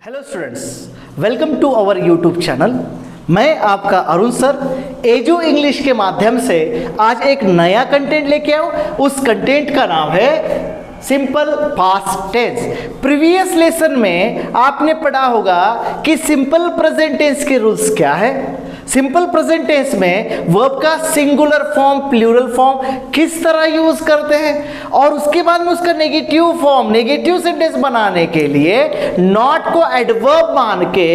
Hello students, welcome to our YouTube channel. मैं आपका Arun sir edu English के माध्यम से आज एक नया कंटेंट लेके आऊँ। उस कंटेंट का नाम है simple past tense. Previous lesson में आपने पढ़ा होगा कि सिंपल प्रेजेंट टेंस के रूल्स क्या है। सिंपल प्रेजेंट टेंस में वर्ब का सिंगुलर फॉर्म, प्लूरल फॉर्म किस तरह यूज करते हैं, और उसके बाद में उसका नेगेटिव फॉर्म, नेगेटिव सेंटेंस बनाने के लिए नॉट को एडवर्ब मान के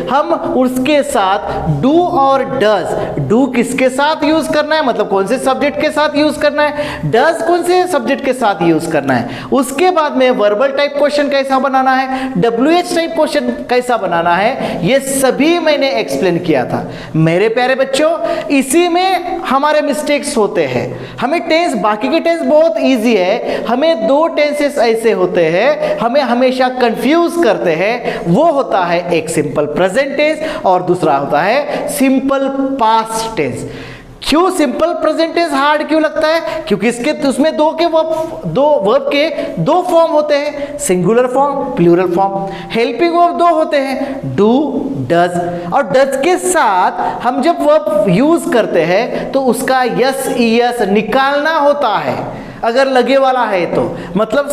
हम उसके साथ डू और डज, डू किसके साथ यूज करना है, मतलब कौन से सब्जेक्ट के साथ यूज करना है, डज कौन से सब्जेक्ट के साथ यूज करना है। उसके बाद में वर्बल टाइप क्वेश्चन कैसा बनाना है, WH टाइप क्वेश्चन कैसा बनाना है, ये सभी मैंने एक्सप्लेन किया था। मेरे प्यारे बच्चों, इसी में हमारे मिस्टेक्स होते हैं। हमें टेंस, बाकी के टेंस बहुत इजी है, हमें दो टेंसेस ऐसे होते हैं हमें हमेशा कंफ्यूज करते हैं। वो होता है एक सिंपल प्रेजेंट टेंस और दूसरा होता है सिंपल पास्ट टेंस। क्यों सिंपल प्रेजेंट टेंस हार्ड क्यों लगता है? क्योंकि इसके उसमें दो वर्ब के दो फॉर्म होते हैं, singular form, plural form. Helping verb दो होते हैं, डू, डज, और डज के साथ हम जब वर्ब यूज करते हैं तो उसका यस ईएस निकालना होता है अगर लगे वाला है तो, मतलब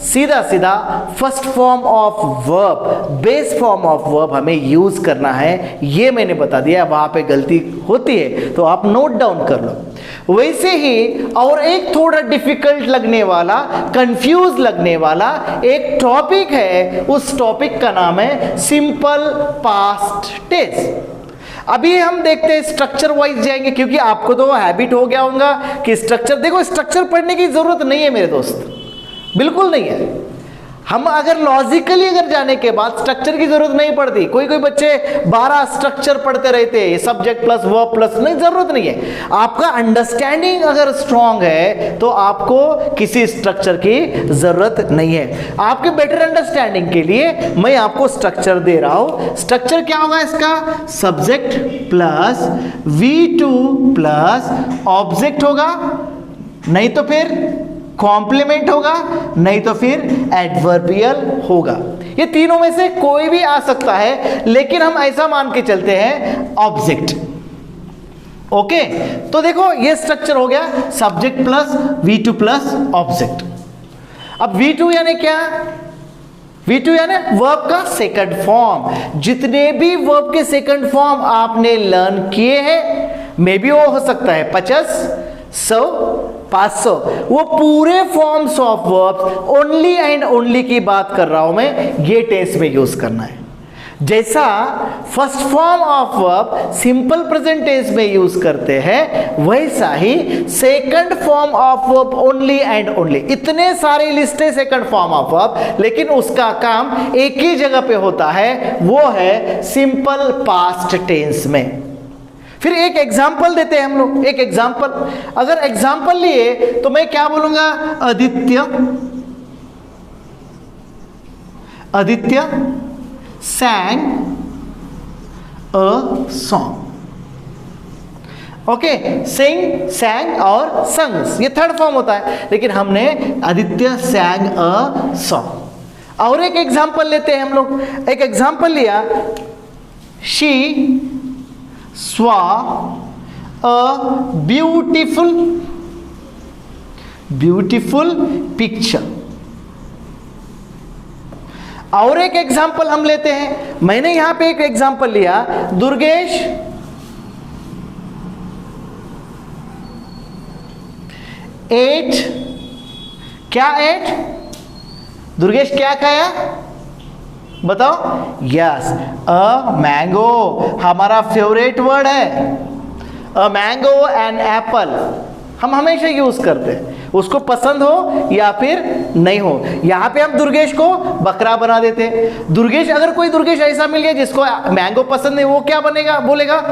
सीधा सीधा first form of verb, base form of verb हमें यूज करना है। ये मैंने बता दिया, वहां पे गलती होती है तो आप नोट डाउन कर लो। वैसे ही और एक थोड़ा डिफिकल्ट लगने वाला, कंफ्यूज लगने वाला एक टॉपिक है, उस टॉपिक का नाम है सिंपल पास्ट टेंस। अभी हम देखते हैं, स्ट्रक्चर वाइज जाएंगे क्योंकि आपको तो हैबिट हो गया होगा कि स्ट्रक्चर, देखो स्ट्रक्चर पढ़ने की जरूरत नहीं है मेरे दोस्त, बिल्कुल नहीं है। हम अगर लॉजिकली अगर जाने के बाद स्ट्रक्चर की जरूरत नहीं पड़ती। कोई कोई बच्चे 12 स्ट्रक्चर पढ़ते रहते हैं, सब्जेक्ट प्लस वर्ब प्लस, नहीं, जरूरत नहीं है। आपका अंडरस्टैंडिंग अगर स्ट्रांग है तो आपको किसी स्ट्रक्चर की जरूरत नहीं है। आपके बेटर अंडरस्टैंडिंग के लिए मैं आपको स्ट्रक्चर दे रहा हूं। स्ट्रक्चर क्या होगा इसका? Subject plus V2 plus object होगा, नहीं तो फिर कॉम्प्लीमेंट होगा, नहीं तो फिर एडवर्बियल होगा। ये तीनों में से कोई भी आ सकता है, लेकिन हम ऐसा मान के चलते हैं ऑब्जेक्ट। ओके, तो देखो ये स्ट्रक्चर हो गया, subject plus V2 plus object. अब V2 यानी क्या? V2 यानी वर्ब का सेकंड फॉर्म। जितने भी वर्ब के सेकंड फॉर्म आपने लर्न किए हैं, मे बी वो हो सकता है 50, 100, 500, वो पूरे forms of verb only and only की बात कर रहा हूं मैं, ये टेंस में यूज करना है। जैसा first form of verb simple present tense में यूज करते हैं, वैसा ही second form of verb only and only. इतने सारे लिस्ट है सेकंड फॉर्म ऑफ वर्ब, लेकिन उसका काम एक ही जगह पे होता है, वो है सिंपल पास्ट टेंस में। फिर एक एग्जाम्पल देते हैं हम लोग, एक एग्जाम्पल। अगर एग्जाम्पल लिए तो मैं क्या बोलूंगा? Aditya sang a song। Okay, sing, sang और संग, ये थर्ड फॉर्म होता है, लेकिन हमने आदित्य sang a song। और एक एग्जाम्पल लेते हैं हम लोग। एक एग्जाम्पल लिया, she saw a beautiful picture। और एक एग्जाम्पल हम लेते हैं, मैंने यहां पे एक एग्जाम्पल लिया, दुर्गेश एट, क्या एट? दुर्गेश क्या खाया? बताओ। यस, अ मैंगो, हमारा फेवरेट वर्ड है। अ मैंगो एंड एप्पल हम हमेशा यूज करते हैं, उसको पसंद हो या फिर नहीं हो। यहां पे हम दुर्गेश को बकरा बना देते हैं। दुर्गेश, अगर कोई दुर्गेश ऐसा मिल गया जिसको मैंगो पसंद नहीं, वो क्या बनेगा, बोलेगा?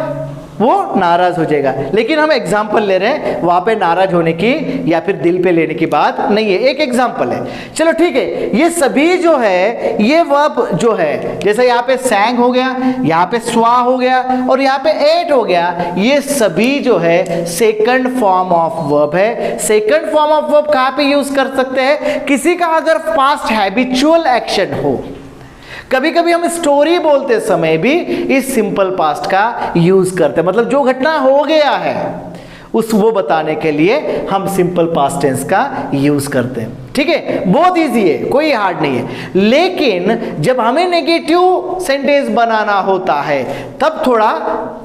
वो नाराज हो जाएगा। लेकिन हम एग्जाम्पल ले रहे हैं, वहां पे नाराज होने की या फिर दिल पे लेने की बात नहीं है, एक एग्जाम्पल है। चलो ठीक है, ये सभी जो है, ये वर्ब जो है, जैसे यहाँ पे सैंग हो गया, यहाँ पे स्वा हो गया और यहाँ पे एट हो गया, ये सभी जो है सेकंड फॉर्म ऑफ वर्ब है। सेकंड फॉर्म ऑफ वर्ब कहाँ पे यूज कर सकते हैं? किसी का अगर पास्ट हैबिचुअल एक्शन हो, कभी कभी हम स्टोरी बोलते समय भी इस सिंपल पास्ट का यूज करते हैं, मतलब जो घटना हो गया है उस वो बताने के लिए हम सिंपल पास्ट टेंस का यूज करते हैं। ठीक है, बहुत इजी है, कोई हार्ड नहीं है। लेकिन जब हमें नेगेटिव सेंटेंस बनाना होता है तब थोड़ा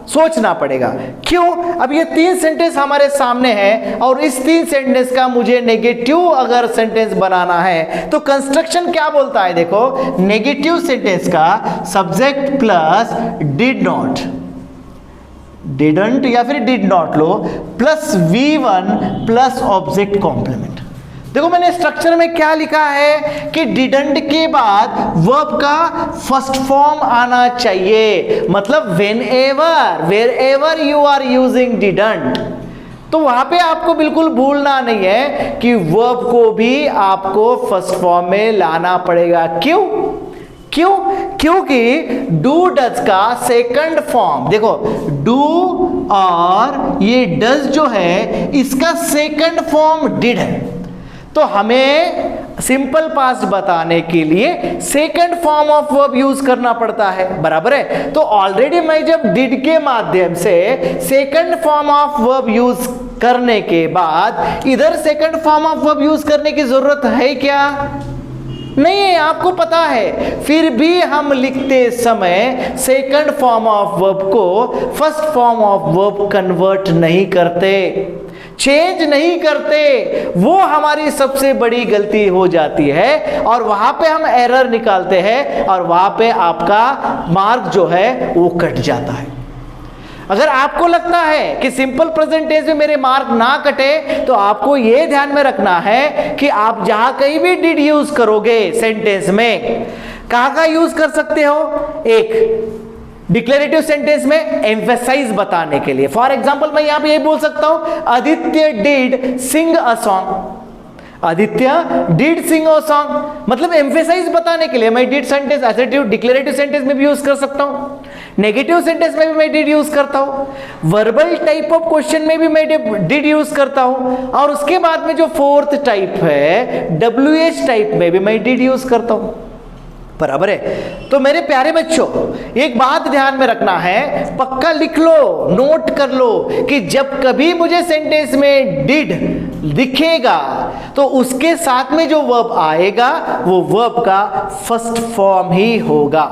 सोचना पड़ेगा। क्यों? अब ये 3 सेंटेंस हमारे सामने हैं और इस 3 सेंटेंस का मुझे नेगेटिव अगर सेंटेंस बनाना है तो कंस्ट्रक्शन क्या बोलता है, देखो, नेगेटिव सेंटेंस का subject plus did not, didn't या फिर डिड नॉट लो, plus V1 plus object complement. देखो मैंने स्ट्रक्चर में क्या लिखा है कि डिडंट के बाद वर्ब का फर्स्ट फॉर्म आना चाहिए, मतलब whenever, wherever you are using didn't, तो वहां पे आपको बिल्कुल भूलना नहीं है कि वर्ब को भी आपको फर्स्ट फॉर्म में लाना पड़ेगा। क्यों? क्योंकि डू डज का सेकंड फॉर्म, देखो डू और ये डज जो है इसका सेकंड फॉर्म डिड है, तो हमें सिंपल पास्ट बताने के लिए second form of verb use करना पड़ता है, बराबर है। तो ऑलरेडी मैं जब डिड के माध्यम से second form of verb use करने के बाद इधर second form of verb use करने की जरूरत है क्या? नहीं है, आपको पता है, फिर भी हम लिखते समय सेकंड फॉर्म ऑफ वर्ब को first form of verb convert नहीं करते, चेंज नहीं करते। वो हमारी सबसे बड़ी गलती हो जाती है और वहां पे हम एरर निकालते हैं और वहां पे आपका मार्क जो है वो कट जाता है। अगर आपको लगता है कि सिंपल प्रेजेंट टेंस में मेरे मार्क ना कटे तो आपको यह ध्यान में रखना है कि आप जहां कहीं भी डिड यूज करोगे सेंटेंस में, कहां का यूज कर सकते हो? एक डिक्लेरेटिव सेंटेंस में एम्फेसाइज बताने के लिए। फॉर एग्जांपल मैं यहां पे ये बोल सकता हूं, Aditya did sing a song, Aditya did sing a song, मतलब एम्फेसाइज बताने के लिए मैं did sentence assertive declarative sentence में भी यूज कर सकता हूं, नेगेटिव सेंटेंस में भी मैं डिड यूज करता हूं, वर्बल टाइप ऑफ क्वेश्चन में भी मैं डिड यूज करता हूं, और उसके बाद में जो फोर्थ टाइप है WH टाइप में भी मैं डिड यूज करता हूं, बराबर है। तो मेरे प्यारे बच्चों, एक बात ध्यान में रखना है, पक्का लिख लो, नोट कर लो कि जब कभी मुझे सेंटेंस में डिड दिखेगा तो उसके साथ में जो वर्ब आएगा वो वर्ब का फर्स्ट फॉर्म ही होगा।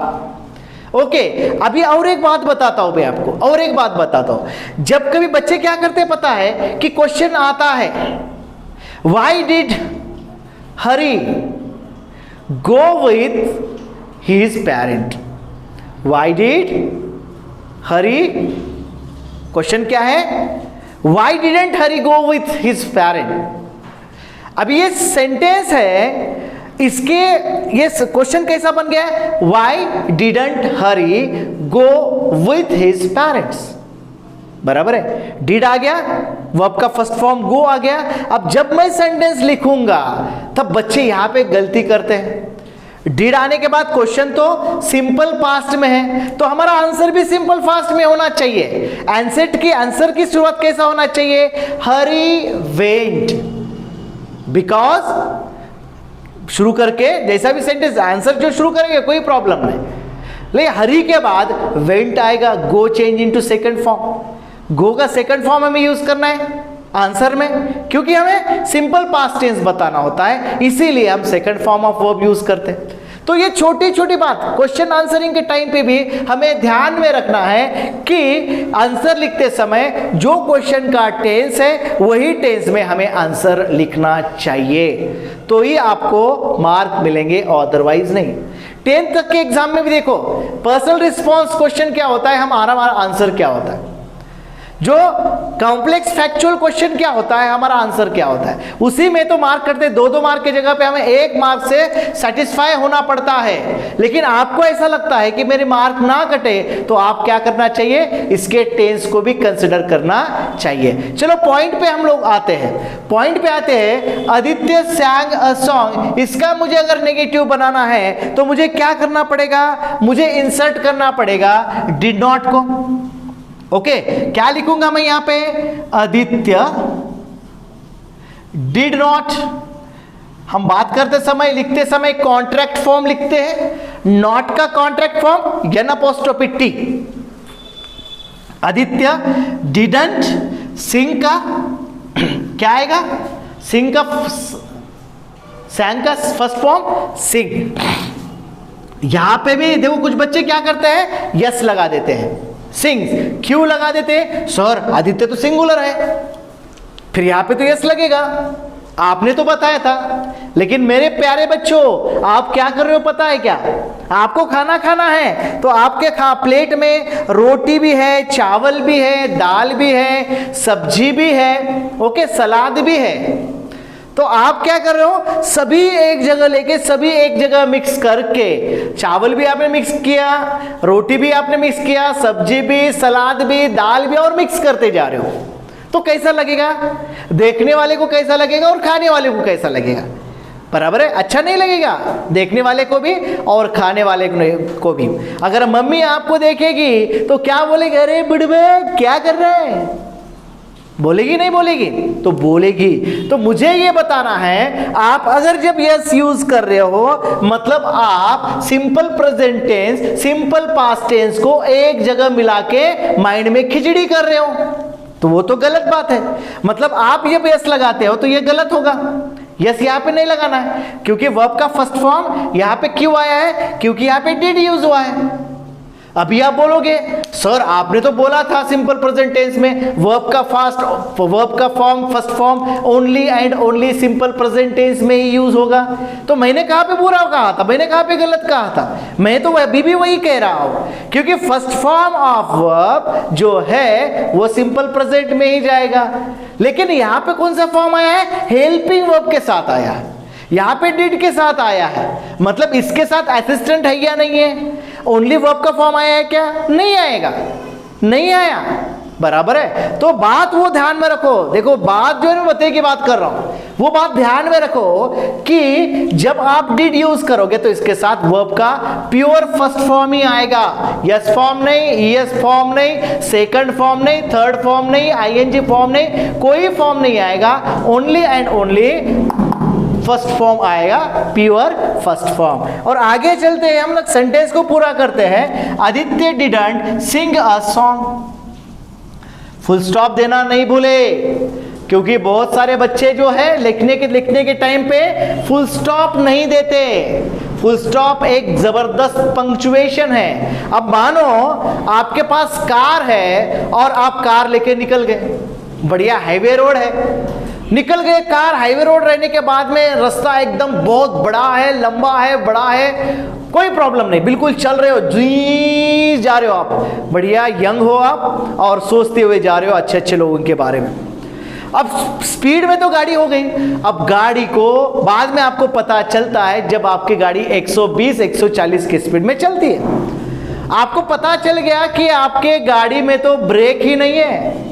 ओके, अभी और एक बात बताता हूं मैं आपको, और एक बात बताता हूं। जब कभी बच्चे क्या करते हैं पता है कि क्वेश्चन आता है, why did Hari go with his parent, why did Hari, question क्या है, why didn't Hari go with his parent। अब ये सेंटेंस है, इसके ये क्वेश्चन कैसा बन गया है, why didn't Hari go with his parents, बराबर है, डिड आ गया, वर्ब का फर्स्ट फॉर्म गो आ गया। अब जब मैं सेंटेंस लिखूंगा तब बच्चे यहां पे गलती करते हैं, डिड आने के बाद क्वेश्चन तो सिंपल पास्ट में है तो हमारा आंसर भी सिंपल पास्ट में होना चाहिए। आंसर की शुरुआत कैसा होना चाहिए, हरी वेंट, बिकॉज शुरू करके जैसा भी सेंटेंस आंसर जो शुरू करेंगे कोई प्रॉब्लम नहीं, लेकिन हरी के बाद वेंट आएगा, गो चेंज इनटू सेकंड फॉर्म, गो का सेकंड फॉर्म हमें यूज करना है आंसर में, क्योंकि हमें सिंपल पास्ट टेंस बताना होता है, इसीलिए हम second form of verb use करते हैं। तो ये छोटी छोटी बात क्वेश्चन आंसरिंग के टाइम पे भी हमें ध्यान में रखना है कि आंसर लिखते समय जो क्वेश्चन का टेंस है वही टेंस में हमें आंसर लिखना चाहिए, तो ही आपको मार्क मिलेंगे, अदरवाइज नहीं। 10th तक के एग्जाम में भी देखो, पर्सनल रिस्पॉन्स क्वेश्चन क्या होता है, हमारा आंसर क्या होता है, जो कॉम्प्लेक्स फैक्चुअल क्वेश्चन क्या होता है, हमारा आंसर क्या होता है, उसी में तो मार्क करते हैं। 2-2 मार्क की जगह पे हमें 1 मार्क से सेटिस्फाई होना पड़ता है, लेकिन आपको ऐसा लगता है कि मेरे मार्क ना कटे तो आप क्या करना चाहिए, इसके टेंस को भी कंसिडर करना चाहिए। चलो पॉइंट पे हम लोग आते हैं, पॉइंट पे आते हैं, आदित्य सैंग अ सॉन्ग, इसका मुझे अगर नेगेटिव बनाना है तो मुझे क्या करना पड़ेगा, मुझे इंसर्ट करना पड़ेगा डिड नॉट को। ओके, क्या लिखूंगा मैं यहां पे, आदित्य डिड नॉट हम बात करते समय, लिखते समय कॉन्ट्रैक्ट फॉर्म लिखते हैं। नॉट का contract form an apostrophe T. Aditya didn't sing का क्या आएगा? सिंह का सैंग का फर्स्ट फॉर्म सिंह। यहां पे भी देखो कुछ बच्चे क्या करते हैं, यस लगा देते हैं, सिंह क्यों लगा देते हैं? सर आदित्य तो सिंगुलर है, फिर यहां पे तो यस लगेगा, आपने तो बताया था। लेकिन मेरे प्यारे बच्चों, आप क्या कर रहे हो पता है क्या? आपको खाना खाना है तो आपके प्लेट में रोटी भी है, चावल भी है, दाल भी है, सब्जी भी है, ओके, सलाद भी है। तो आप क्या कर रहे हो, सभी एक जगह लेके, सभी एक जगह मिक्स करके, चावल भी आपने मिक्स किया, रोटी भी आपने मिक्स किया, सब्जी भी, सलाद भी, दाल भी, और मिक्स करते जा रहे हो। तो कैसा लगेगा? देखने वाले को कैसा लगेगा और खाने वाले को कैसा लगेगा? बराबर है, अच्छा नहीं लगेगा देखने वाले को भी और खाने वाले को भी। अगर मम्मी आपको देखेगी तो क्या बोलेगी? अरे बुढ़बे क्या कर रहे हैं? बोलेगी नहीं बोलेगी? तो बोलेगी। तो मुझे ये बताना है, आप अगर जब यस यूज कर रहे हो, मतलब आप simple present tense, simple past tense को एक जगह मिला के माइंड में खिचड़ी कर रहे हो, तो वो तो गलत बात है। मतलब आप जब यस लगाते हो तो ये गलत होगा। यस यहाँ पे नहीं लगाना है, क्योंकि वर्ब का फर्स्ट फॉर्म यहाँ पे क्यों आया है? क्योंकि यहाँ पे डिड यूज हुआ है। अभी आप बोलोगे सर आपने तो बोला था सिंपल प्रेजेंट टेंस में वर्ब का form first form only and only simple present tense में ही यूज होगा। तो मैंने कहाँ पे बुरा कहा था? मैंने कहाँ पे गलत कहा था? मैं तो अभी भी वही कह रहा हूं, क्योंकि फर्स्ट फॉर्म ऑफ वर्ब जो है वो सिंपल प्रेजेंट में ही जाएगा। लेकिन यहाँ पे कौन सा फॉर्म आया है? हेल्पिंग वर्ब के साथ आया है, यहाँ पे डिड के साथ आया है। मतलब इसके साथ असिस्टेंट है या नहीं है? ओनली वर्ब का फॉर्म आया है क्या? नहीं आएगा, नहीं आया। बराबर है। तो बात वो ध्यान में रखो। देखो बात जो है मैं बते की बात कर रहा हूं, वो बात ध्यान में रखो कि जब आप डिड यूज करोगे तो इसके साथ वर्ब का प्योर फर्स्ट फॉर्म ही आएगा। यस फॉर्म नहीं, ईएस फॉर्म नहीं, सेकंड फॉर्म नहीं, थर्ड फॉर्म नहीं, आईएनजी फॉर्म नहीं, कोई फॉर्म नहीं आएगा। Only and only first form आएगा, प्योर फर्स्ट फॉर्म। और आगे चलते हैं, हम लोग सेंटेंस को पूरा करते हैं। Aditya didn't sing a song. Full stop देना नहीं भूले, क्योंकि बहुत सारे बच्चे जो है लिखने के टाइम पे फुल स्टॉप नहीं देते। फुल स्टॉप एक जबरदस्त पंक्चुएशन है। अब मानो आपके पास कार है और आप कार लेके निकल गए, बढ़िया हाईवे रोड है, निकल गए कार। हाईवे रोड रहने के बाद में रास्ता एकदम बहुत बड़ा है, लंबा है, बड़ा है, कोई प्रॉब्लम नहीं, बिल्कुल चल रहे हो, जी जा रहे हो आप, बढ़िया यंग हो आप और सोचते हुए जा रहे हो अच्छे अच्छे लोगों के बारे में। अब स्पीड में तो गाड़ी हो गई। अब गाड़ी को बाद में आपको पता चलता है जब आपकी गाड़ी 120-140 की स्पीड में चलती है, आपको पता चल गया कि आपके गाड़ी में तो ब्रेक ही नहीं है,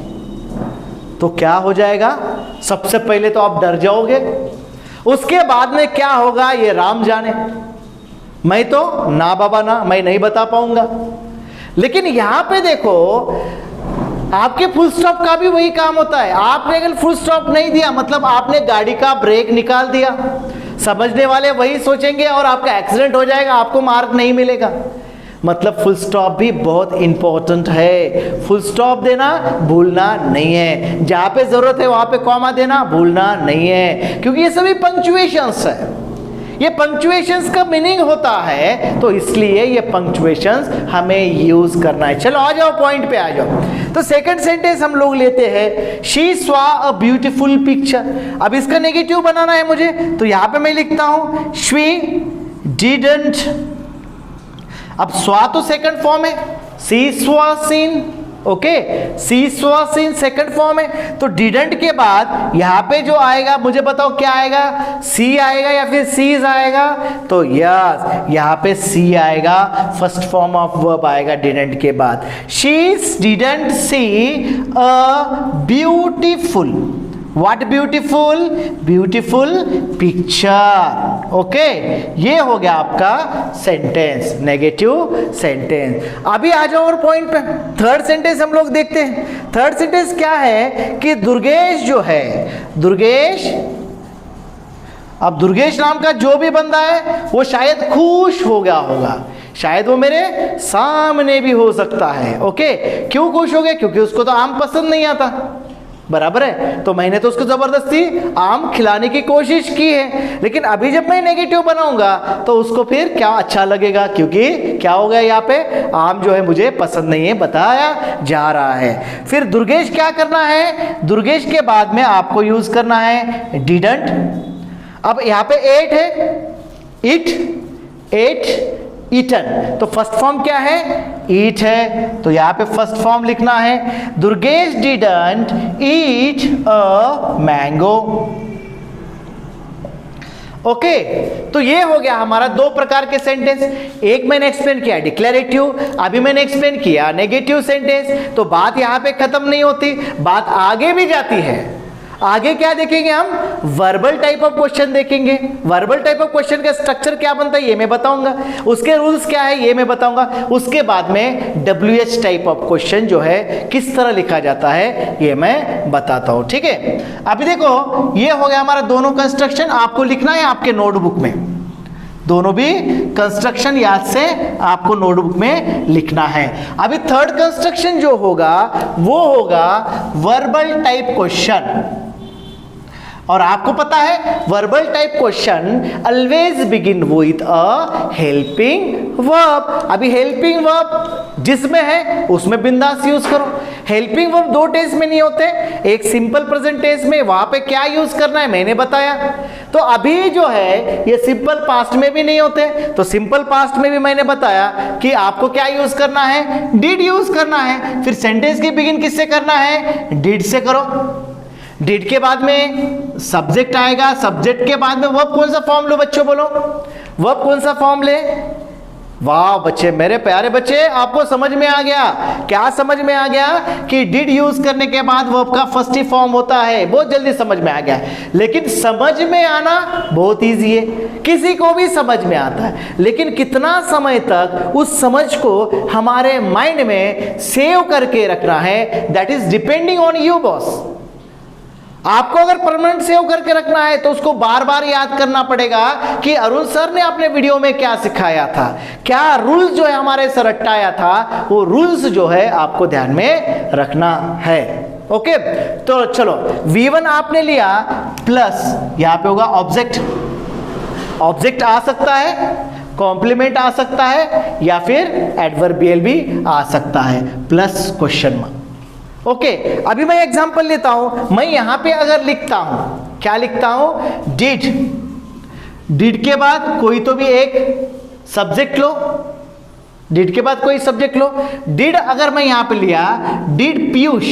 तो क्या हो जाएगा? सबसे पहले तो आप डर जाओगे, उसके बाद में क्या होगा ये राम जाने। मैं तो ना बाबा ना, मैं नहीं बता पाऊंगा। लेकिन यहां पे देखो आपके फुल स्टॉप का भी वही काम होता है। आपने अगर फुल स्टॉप नहीं दिया मतलब आपने गाड़ी का ब्रेक निकाल दिया, समझने वाले वही सोचेंगे और आपका एक्सीडेंट हो जाएगा, आपको मार्क नहीं मिलेगा। मतलब फुल स्टॉप भी बहुत इंपॉर्टेंट है। फुल स्टॉप देना भूलना नहीं है, जहां पे जरूरत है वहां पे कॉमा देना भूलना नहीं है, क्योंकि ये सभी पंक्चुएशंस है। ये पंक्चुएशंस का मीनिंग होता है, तो इसलिए ये पंक्चुएशंस हमें यूज करना है। चलो आ जाओ, पॉइंट पे आ जाओ। तो सेकंड सेंटेंस हम लोग लेते हैं, she saw a beautiful picture. अब इसका नेगेटिव बनाना है मुझे, तो यहां पे मैं लिखता हूं शी डिडंट। अब स्वा तो सेकंड फॉर्म है, सी स्वा सीन, ओके, सी स्वा सीन सेकंड फॉर्म है। तो डिडंट के बाद यहां पे जो आएगा मुझे बताओ क्या आएगा? सी आएगा या फिर सीज आएगा? तो यस, यहां पे सी आएगा, फर्स्ट फॉर्म ऑफ वर्ब आएगा डिडंट के बाद। She didn't see a beautiful, what beautiful? Beautiful picture. Okay, ये हो गया आपका सेंटेंस, नेगेटिव सेंटेंस। अभी आ जाओ और पॉइंट पे। थर्ड सेंटेंस हम लोग देखते हैं। थर्ड सेंटेंस क्या है कि दुर्गेश जो है, दुर्गेश अब दुर्गेश नाम का जो भी बंदा है वो शायद खुश हो गया होगा, शायद वो मेरे सामने भी हो सकता है। ओके, क्यों खुश हो गया? क्योंकि उसको तो आम पसंद नहीं आता, बराबर है। तो मैंने तो उसको जबरदस्ती आम खिलाने की कोशिश की है, लेकिन अभी जब मैं नेगेटिव बनाऊंगा तो उसको फिर क्या अच्छा लगेगा, क्योंकि क्या हो गया यहाँ पे, आम जो है मुझे पसंद नहीं है बताया जा रहा है। फिर दुर्गेश क्या करना है, दुर्गेश के बाद में आपको यूज करना है डिडंट। अब यहाँ पे एट है, इट, एट, ईटन, तो फर्स्ट फॉर्म क्या है, ईट है, तो यहां पे फर्स्ट फॉर्म लिखना है Durgesh didn't eat a mango. Okay, तो ये हो गया हमारा दो प्रकार के सेंटेंस। एक मैंने एक्सप्लेन किया डिक्लेरेटिव, अभी मैंने एक्सप्लेन किया नेगेटिव सेंटेंस। तो बात यहां पे खत्म नहीं होती, बात आगे भी जाती है। आगे क्या देखेंगे हम, वर्बल टाइप ऑफ क्वेश्चन देखेंगे। वर्बल टाइप ऑफ क्वेश्चन का स्ट्रक्चर क्या बनता है ये मैं बताऊंगा, उसके रूल्स क्या है ये मैं बताऊंगा। उसके बाद में WH टाइप ऑफ क्वेश्चन जो है किस तरह लिखा जाता है ये मैं बताता हूं, ठीक है। अभी देखो ये हो गया हमारा दोनों कंस्ट्रक्शन, आपको लिखना है आपके नोटबुक में, दोनों भी कंस्ट्रक्शन याद से आपको नोटबुक में लिखना है। अभी थर्ड कंस्ट्रक्शन जो होगा वो होगा वर्बल टाइप क्वेश्चन। और आपको पता है verbal type question always begin with a helping verb. अभी हेल्पिंग वर्ब जिसमें है उसमें बिंदास यूज करो। हेल्पिंग वर्ब दो टेंस में नहीं होते, एक सिंपल प्रेजेंट टेंस में, वहां पे क्या यूज करना है मैंने बताया। तो अभी जो है ये सिंपल पास्ट में भी नहीं होते, तो सिंपल पास्ट में भी मैंने बताया कि आपको क्या यूज करना है, डिड यूज करना है। फिर सेंटेंस की बिगिन किससे करना है, डिड से करो। डिड के बाद में सब्जेक्ट आएगा, सब्जेक्ट के बाद में वर्ब कौन सा फॉर्म लो बच्चों, बोलो वर्ब कौन सा फॉर्म ले। वाह बच्चे, मेरे प्यारे बच्चे, आपको समझ में आ गया। क्या समझ में आ गया कि डिड यूज करने के बाद वर्ब का फर्स्ट ही फॉर्म होता है, बहुत जल्दी समझ में आ गया। लेकिन समझ में आना बहुत इजी है, किसी को भी समझ में आता है, लेकिन कितना समय तक उस समझ को हमारे माइंड में सेव करके रखना है, that is depending on you boss. आपको अगर परमानेंट सेव करके रखना है तो उसको बार बार याद करना पड़ेगा कि अरुण सर ने अपने वीडियो में क्या सिखाया था, क्या रूल्स जो है हमारे सर रटाया था, वो रूल्स जो है आपको ध्यान में रखना है। ओके, तो चलो V1 आपने लिया प्लस यहां पे होगा ऑब्जेक्ट। ऑब्जेक्ट आ सकता है, कॉम्प्लीमेंट आ सकता है, या फिर एडवर्बियल भी आ सकता है, प्लस क्वेश्चन मार्क। ओके, अभी मैं एग्जांपल लेता हूं। मैं यहां पे अगर लिखता हूं, क्या लिखता हूं, डिड। डिड के बाद कोई तो भी एक सब्जेक्ट लो, डिड के बाद कोई सब्जेक्ट लो। डिड अगर मैं यहां पे लिया, डिड पीयूष,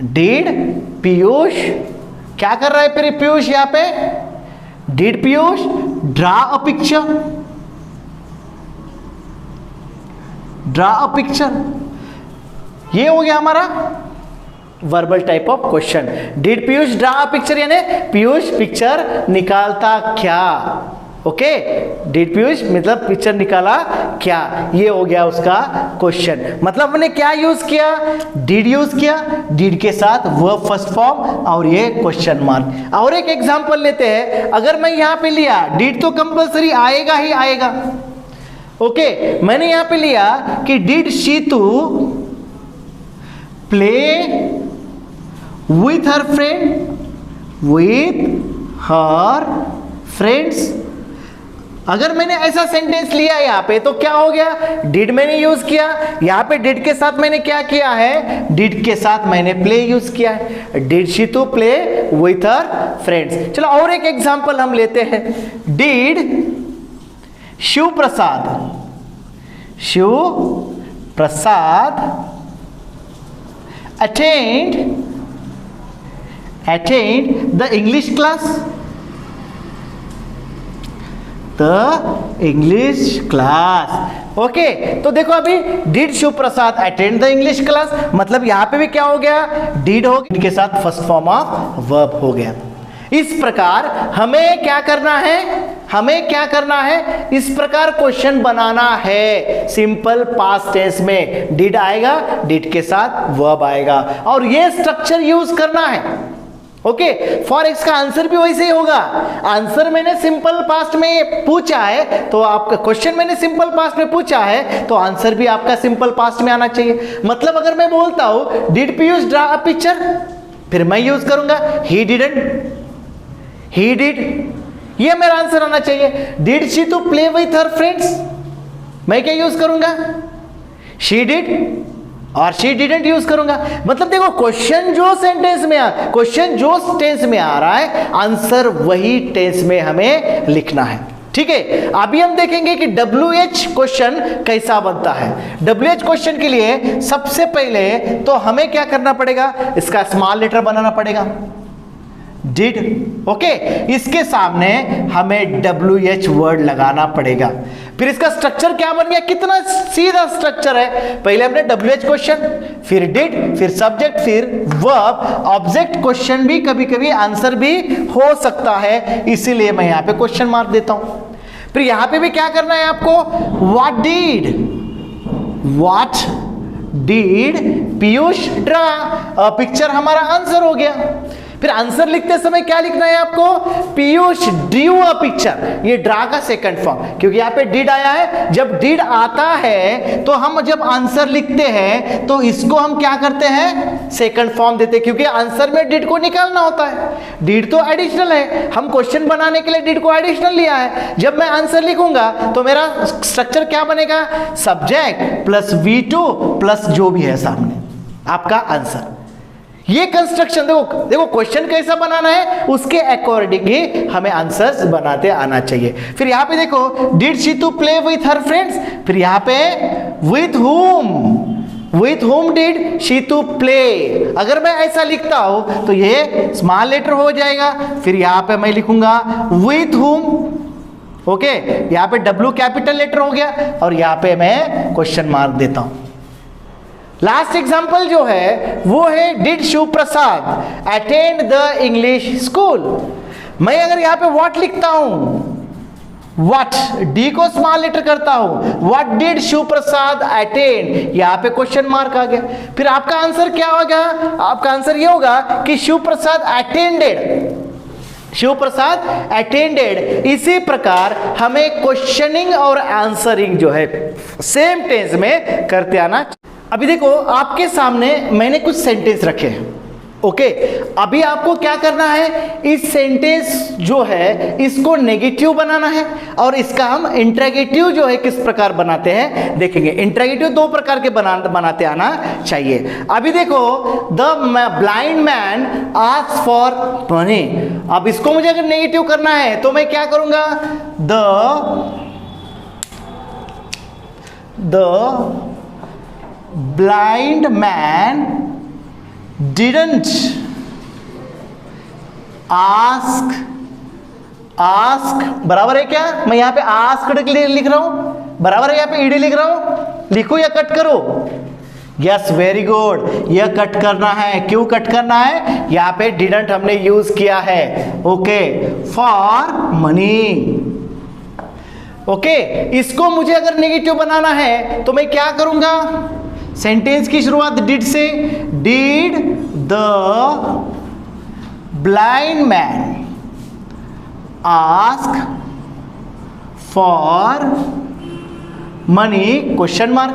डिड पीयूष क्या कर रहा है फिर पीयूष यहां पे, did Piyush draw a picture, draw a picture. ये हो गया हमारा verbal type of question. Did Piyush draw a picture, यानी पीयूष पिक्चर निकालता क्या। ओके, डिड पीयूष मतलब पिक्चर निकाला क्या, ये हो गया उसका क्वेश्चन। मतलब हमने क्या यूज किया, डिड यूज किया, डिड के साथ वर्ब फर्स्ट फॉर्म और ये क्वेश्चन मार्क। और एक एग्जांपल लेते हैं, अगर मैं यहां पे लिया, डिड तो कंपलसरी आएगा ही आएगा। ओके, मैंने यहां पे लिया कि did Sheetu play with her friends। अगर मैंने ऐसा सेंटेंस लिया यहां पे तो क्या हो गया, डिड मैंने यूज किया, यहां पे डिड के साथ मैंने क्या किया है, डिड के साथ मैंने प्ले यूज किया है, did Sheetu play with her friends। चलो और एक एग्जांपल हम लेते हैं, did Shiv Prasad attend the English class, okay. तो देखो अभी did Shiv Prasad attend the English class, मतलब यहां पे भी क्या हो गया, डिड हो गया के साथ फर्स्ट फॉर्म ऑफ वर्ब हो गया। इस प्रकार हमें क्या करना है, इस प्रकार क्वेश्चन बनाना है। सिंपल पास्ट टेंस में डिड आएगा, डिड के साथ वर्ब आएगा, और ये स्ट्रक्चर यूज करना है। ओके, फॉर एक्स का आंसर भी वैसे ही होगा। आंसर मैंने सिंपल पास्ट में पूछा है तो आपका क्वेश्चन मैंने सिंपल पास्ट में पूछा है तो आंसर भी आपका सिंपल पास्ट में आना चाहिए। मतलब अगर मैं बोलता हूं did Piyush draw a picture, फिर मैं यूज करूंगा ही डिडंट, ही डिड, ये मेरा आंसर आना चाहिए। Did she to play with her friends, मैं क्या यूज करूंगा, शी डिड और शी डिडंट यूज करूंगा। मतलब देखो क्वेश्चन जो सेंटेंस में क्वेश्चन जो टेंस में आ रहा है आंसर वही टेंस में हमें लिखना है। ठीक है, अभी हम देखेंगे कि WH क्वेश्चन कैसा बनता है। WH क्वेश्चन के लिए सबसे पहले तो हमें क्या करना पड़ेगा, इसका स्मॉल लेटर बनाना पड़ेगा डिड। ओके, इसके सामने हमें WH वर्ड लगाना पड़ेगा। फिर इसका स्ट्रक्चर क्या बन गया, कितना सीधा स्ट्रक्चर है। पहले हमने WH क्वेश्चन, फिर डिड, फिर सब्जेक्ट, फिर वर्ब। ऑब्जेक्ट क्वेश्चन भी कभी कभी आंसर भी हो सकता है, इसीलिए मैं यहां पे क्वेश्चन मार्क देता हूं। फिर यहां पे भी क्या करना है आपको, what did Piyush draw a picture, हमारा आंसर हो गया। फिर आंसर लिखते समय क्या लिखना है आपको, पीयूष ड्रू अ पिक्चर, ये ड्रा का सेकंड फॉर्म, क्योंकि यहाँ पे डिड आया है। जब डिड आता है तो हम जब आंसर लिखते हैं तो इसको हम क्या करते हैं, सेकंड फॉर्म देते हैं, क्योंकि आंसर में डिड को निकालना होता है। डिड तो एडिशनल है, हम क्वेश्चन बनाने के लिए डिड को एडिशनल लिया है। जब मैं आंसर लिखूंगा तो मेरा स्ट्रक्चर क्या बनेगा, सब्जेक्ट प्लस V2 प्लस जो भी है सामने आपका आंसर। ये कंस्ट्रक्शन देखो क्वेश्चन कैसा बनाना है उसके अकॉर्डिंग ही हमें आंसर्स बनाते आना चाहिए। फिर यहां पे देखो did she to play with her friends, फिर यहां पे with whom did she to play. अगर मैं ऐसा लिखता हूं तो ये स्मॉल लेटर हो जाएगा। फिर यहां पे मैं लिखूंगा विथ whom, ओके, यहां पे W कैपिटल लेटर हो गया और यहां पे मैं क्वेश्चन मार्क देता हूं। लास्ट एग्जाम्पल जो है वो है did Shiv Prasad attend the English school. मैं अगर यहां पे व्हाट लिखता हूं, व्हाट, डी को स्मॉल लेटर करता हूं, what did Shiv Prasad attend, यहां पे क्वेश्चन मार्क आ गया। फिर आपका आंसर क्या होगा, आपका आंसर ये होगा कि शिव प्रसाद अटेंडेड, शिव प्रसाद अटेंडेड। इसी प्रकार हमें क्वेश्चनिंग और आंसरिंग जो है सेम टेंस में करते आना। अभी देखो आपके सामने मैंने कुछ सेंटेंस रखे हैं, ओके। अभी आपको क्या करना है, इस सेंटेंस जो है इसको नेगेटिव बनाना है और इसका हम इंट्रोगेटिव जो है किस प्रकार बनाते हैं देखेंगे। इंट्रोगेटिव दो प्रकार के बनाते आना चाहिए। अभी देखो the blind man asked for money. अब इसको मुझे अगर नेगेटिव करना है तो मैं क्या करूंगा, the blind man didn't ask बराबर है क्या, मैं यहां पे asked लिख रहा हूं, बराबर है यहां पे ed लिख रहा हूं, लिखो या कट करो, यस वेरी गुड, यह कट करना है। क्यों कट करना है, यहां पे didn't हमने यूज किया है, ओके, फॉर मनी, ओके। इसको मुझे अगर नेगेटिव बनाना है तो मैं क्या करूंगा, सेंटेंस की शुरुआत डिड से, did the blind man ask for money, question mark.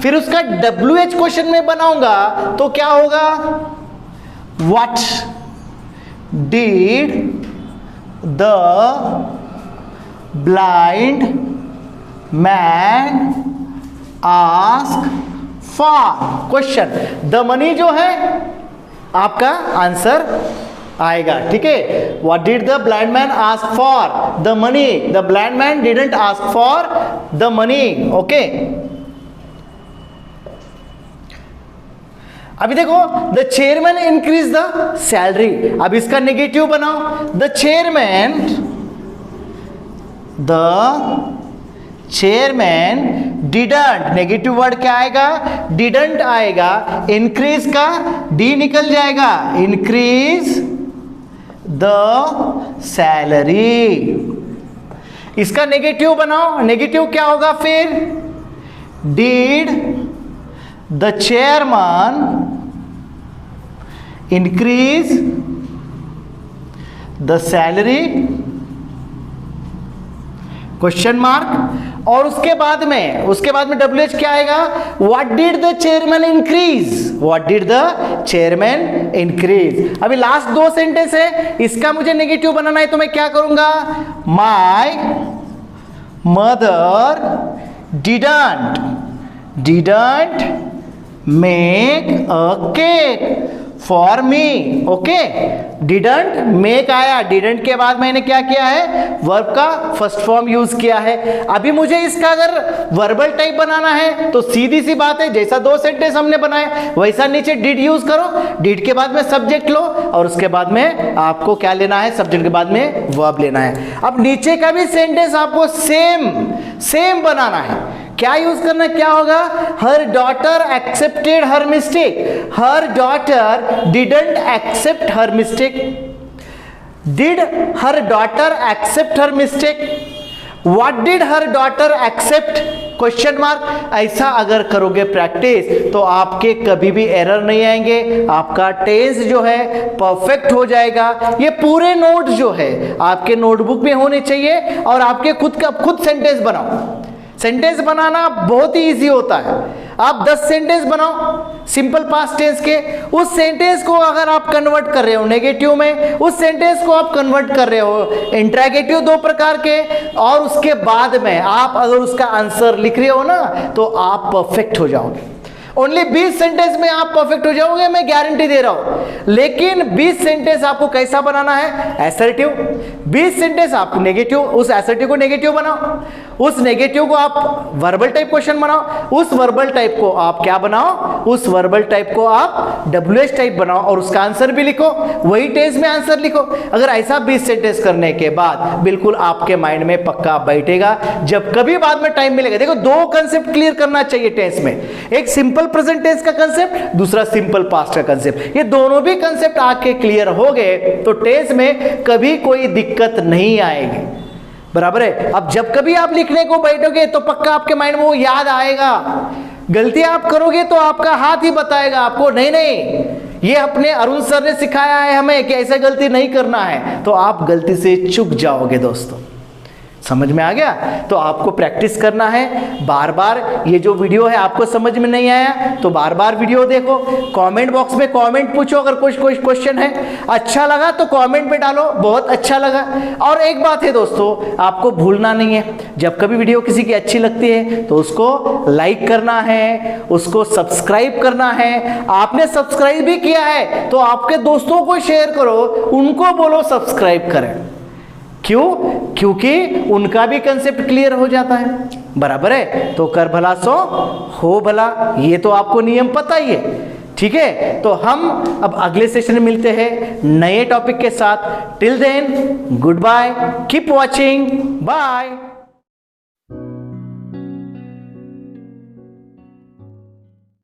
फिर उसका WH क्वेश्चन में बनाऊंगा तो क्या होगा, what did the blind man ask for, question, the money जो है आपका आंसर आएगा, ठीक है। What did the blind man ask for the money, the blind man didn't ask for the money, okay. अभी देखो the chairman increase the salary. अब इसका नेगेटिव बनाओ, the chairman didn't, negative word क्या आएगा, डिडंट आएगा, इंक्रीज का D निकल जाएगा, इंक्रीज द सैलरी। इसका नेगेटिव बनाओ, नेगेटिव क्या होगा फिर, did the chairman increase the salary question mark, और उसके बाद में WH क्या आएगा, what did the chairman increase, what did the chairman increase. अभी लास्ट दो सेंटेंस है, इसका मुझे नेगेटिव बनाना है, तो मैं क्या करूंगा, my mother didn't make a cake for me. Okay, didn't make आया, डिडंट के बाद मैंने क्या किया है, वर्ब का फर्स्ट फॉर्म यूज किया है। अभी मुझे इसका अगर वर्बल टाइप बनाना है तो सीधी सी बात है, जैसा दो सेंटेंस हमने बनाए वैसा नीचे डिड यूज करो, डिड के बाद में सब्जेक्ट लो और उसके बाद में आपको क्या लेना है, सब्जेक्ट के बाद में वर्ब लेना है। अब नीचे का भी सेंटेंस आपको सेम बनाना है। क्या यूज करना, क्या होगा, her daughter accepted her mistake, her daughter didn't accept her mistake, did her daughter accept her mistake, what did her daughter accept question mark. ऐसा अगर करोगे प्रैक्टिस तो आपके कभी भी एरर नहीं आएंगे, आपका टेंस जो है परफेक्ट हो जाएगा। ये पूरे नोट जो है आपके नोटबुक में होने चाहिए और आपके खुद सेंटेंस बनाओ। सेंटेंस बनाना बहुत ही इजी होता है। आप 10 सेंटेंस बनाओ सिंपल पास्ट टेंस के, उस सेंटेंस को अगर आप कन्वर्ट कर रहे हो नेगेटिव में, उस सेंटेंस को आप कन्वर्ट कर रहे हो इंट्रोगेटिव 2 प्रकार के, और उसके बाद में आप अगर उसका आंसर लिख रहे हो ना तो आप परफेक्ट हो जाओगे। ओनली 20 सेंटेंस में आप परफेक्ट हो जाओगे, मैं गारंटी दे रहा हूं। लेकिन 20 सेंटेंस आपको कैसा बनाना है, एसर्टिव। 20 सेंटेंस आप नेगेटिव, उस एसर्टिव को नेगेटिव बनाओ, उस नेगेटिव को आप वर्बल टाइप क्वेश्चन बनाओ, उस वर्बल टाइप को आप क्या बनाओ, उस वर्बल टाइप को आप WH टाइप बनाओ और उसका आंसर भी लिखो, वही टेंस में आंसर लिखो। अगर ऐसा 20 सेंटेंस करने के बाद बिल्कुल आपके माइंड में पक्का बैठेगा। जब कभी बाद में टाइम मिलेगा, देखो 2 कंसेप्ट क्लियर करना चाहिए टेंस में, एक सिंपल प्रेजेंट टेंस का कंसेप्ट, दूसरा सिंपल पास्ट का कंसेप्ट। ये दोनों भी कंसेप्ट आके क्लियर हो गए तो टेंस में कभी कोई दिक्कत नहीं आएगी, बराबर है। अब जब कभी आप लिखने को बैठोगे तो पक्का आपके माइंड में वो याद आएगा। गलती आप करोगे तो आपका हाथ ही बताएगा आपको, नहीं ये अपने अरुण सर ने सिखाया है हमें कि ऐसा गलती नहीं करना है, तो आप गलती से चूक जाओगे दोस्तों। समझ में आ गया? तो आपको प्रैक्टिस करना है बार बार। ये जो वीडियो है आपको समझ में नहीं आया तो बार बार वीडियो देखो, कमेंट बॉक्स में कमेंट पूछो, अगर कोई क्वेश्चन है अच्छा लगा तो कमेंट में डालो बहुत अच्छा लगा। और एक बात है दोस्तों, आपको भूलना नहीं है, जब कभी वीडियो किसी की अच्छी लगती है तो उसको लाइक करना है, उसको सब्सक्राइब करना है। आपने सब्सक्राइब भी किया है तो आपके दोस्तों को शेयर करो, उनको बोलो सब्सक्राइब करें। क्यों? क्योंकि उनका भी कंसेप्ट क्लियर हो जाता है, बराबर है। तो कर भला सो हो भला, ये तो आपको नियम पता ही है, ठीक है। तो हम अब अगले सेशन में मिलते हैं नए टॉपिक के साथ। Till then good bye, keep watching, bye.